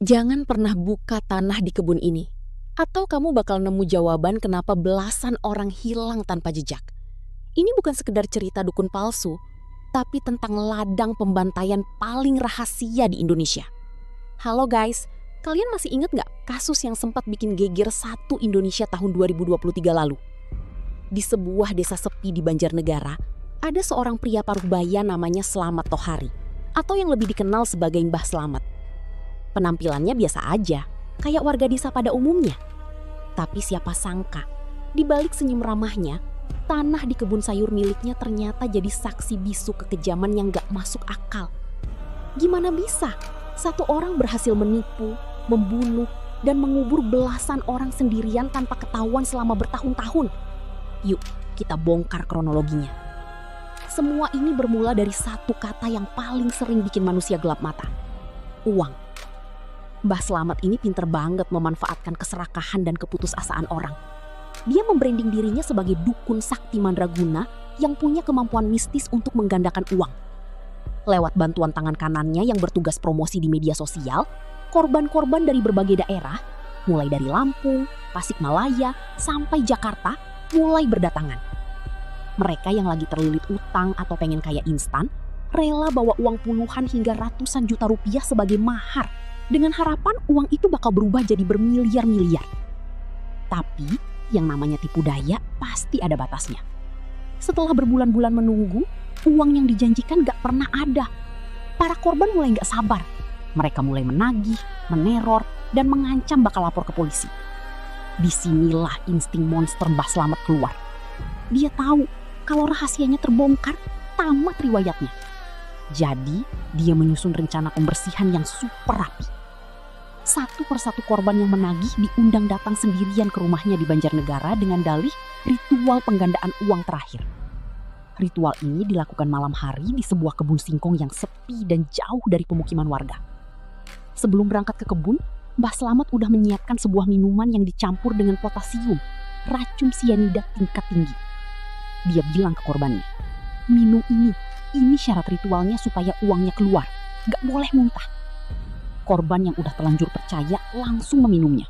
Jangan pernah buka tanah di kebun ini. Atau kamu bakal nemu jawaban kenapa belasan orang hilang tanpa jejak. Ini bukan sekedar cerita dukun palsu, tapi tentang ladang pembantaian paling rahasia di Indonesia. Halo guys, kalian masih ingat nggak kasus yang sempat bikin geger satu Indonesia tahun 2023 lalu? Di sebuah desa sepi di Banjarnegara, ada seorang pria parubaya namanya Slamet Tohari, atau yang lebih dikenal sebagai Mbah Slamet. Penampilannya biasa aja, kayak warga desa pada umumnya. Tapi siapa sangka, di balik senyum ramahnya, tanah di kebun sayur miliknya ternyata jadi saksi bisu kekejaman yang gak masuk akal. Gimana bisa satu orang berhasil menipu, membunuh, dan mengubur belasan orang sendirian tanpa ketahuan selama bertahun-tahun? Yuk, kita bongkar kronologinya. Semua ini bermula dari satu kata yang paling sering bikin manusia gelap mata. Uang. Mbah Slamet ini pinter banget memanfaatkan keserakahan dan keputusasaan orang. Dia membranding dirinya sebagai dukun sakti mandraguna yang punya kemampuan mistis untuk menggandakan uang. Lewat bantuan tangan kanannya yang bertugas promosi di media sosial, korban-korban dari berbagai daerah, mulai dari Lampung, Tasikmalaya, sampai Jakarta, mulai berdatangan. Mereka yang lagi terlilit utang atau pengen kaya instan, rela bawa uang puluhan hingga ratusan juta rupiah sebagai mahar, dengan harapan uang itu bakal berubah jadi bermiliar-miliar. Tapi yang namanya tipu daya pasti ada batasnya. Setelah berbulan-bulan menunggu, uang yang dijanjikan gak pernah ada. Para korban mulai gak sabar. Mereka mulai menagih, meneror, dan mengancam bakal lapor ke polisi. Disinilah insting monster Mbah Slamet keluar. Dia tahu kalau rahasianya terbongkar, tamat riwayatnya. Jadi, dia menyusun rencana pembersihan yang super rapi. Satu persatu korban yang menagih diundang datang sendirian ke rumahnya di Banjarnegara dengan dalih ritual penggandaan uang terakhir. Ritual ini dilakukan malam hari di sebuah kebun singkong yang sepi dan jauh dari pemukiman warga. Sebelum berangkat ke kebun, Mbah Slamet udah menyiapkan sebuah minuman yang dicampur dengan potasium, racun sianida tingkat tinggi. Dia bilang ke korbannya, "Minum ini syarat ritualnya supaya uangnya keluar, gak boleh muntah." Korban yang udah terlanjur percaya langsung meminumnya.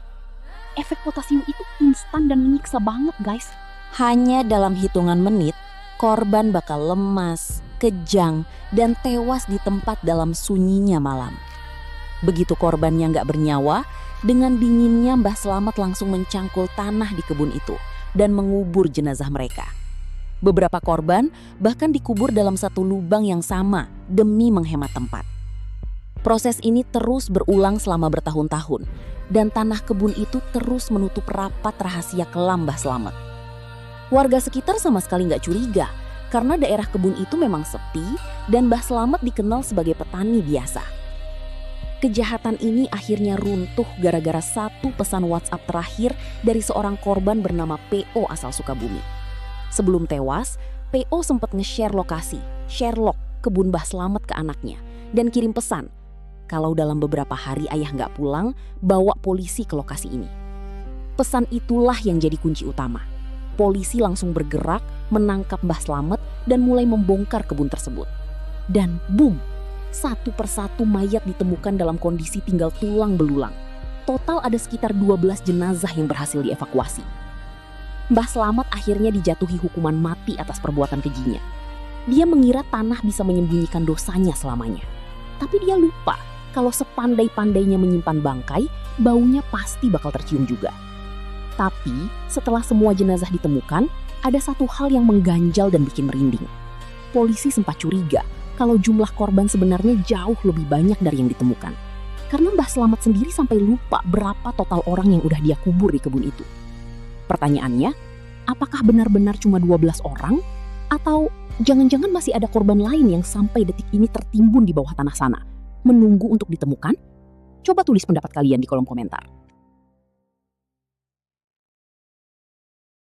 Efek potasium itu instan dan menyiksa banget guys. Hanya dalam hitungan menit, korban bakal lemas, kejang, dan tewas di tempat dalam sunyinya malam. Begitu korban yang gak bernyawa, dengan dinginnya Mbah Slamet langsung mencangkul tanah di kebun itu dan mengubur jenazah mereka. Beberapa korban bahkan dikubur dalam satu lubang yang sama demi menghemat tempat. Proses ini terus berulang selama bertahun-tahun, dan tanah kebun itu terus menutup rapat rahasia kelam Mbah Slamet. Warga sekitar sama sekali nggak curiga, karena daerah kebun itu memang sepi dan Mbah Slamet dikenal sebagai petani biasa. Kejahatan ini akhirnya runtuh gara-gara satu pesan WhatsApp terakhir dari seorang korban bernama PO asal Sukabumi. Sebelum tewas, PO sempat nge-share lokasi, Sherlock, kebun Mbah Slamet ke anaknya, dan kirim pesan, kalau dalam beberapa hari ayah nggak pulang, bawa polisi ke lokasi ini. Pesan itulah yang jadi kunci utama. Polisi langsung bergerak, menangkap Mbah Slamet dan mulai membongkar kebun tersebut. Dan boom, satu persatu mayat ditemukan dalam kondisi tinggal tulang belulang. Total ada sekitar 12 jenazah yang berhasil dievakuasi. Mbah Slamet akhirnya dijatuhi hukuman mati atas perbuatan kejinya. Dia mengira tanah bisa menyembunyikan dosanya selamanya. Tapi dia lupa kalau sepandai-pandainya menyimpan bangkai, baunya pasti bakal tercium juga. Tapi setelah semua jenazah ditemukan, ada satu hal yang mengganjal dan bikin merinding. Polisi sempat curiga kalau jumlah korban sebenarnya jauh lebih banyak dari yang ditemukan. Karena Mbah Slamet sendiri sampai lupa berapa total orang yang udah dia kubur di kebun itu. Pertanyaannya, apakah benar-benar cuma 12 orang? Atau jangan-jangan masih ada korban lain yang sampai detik ini tertimbun di bawah tanah sana, menunggu untuk ditemukan? Coba tulis pendapat kalian di kolom komentar.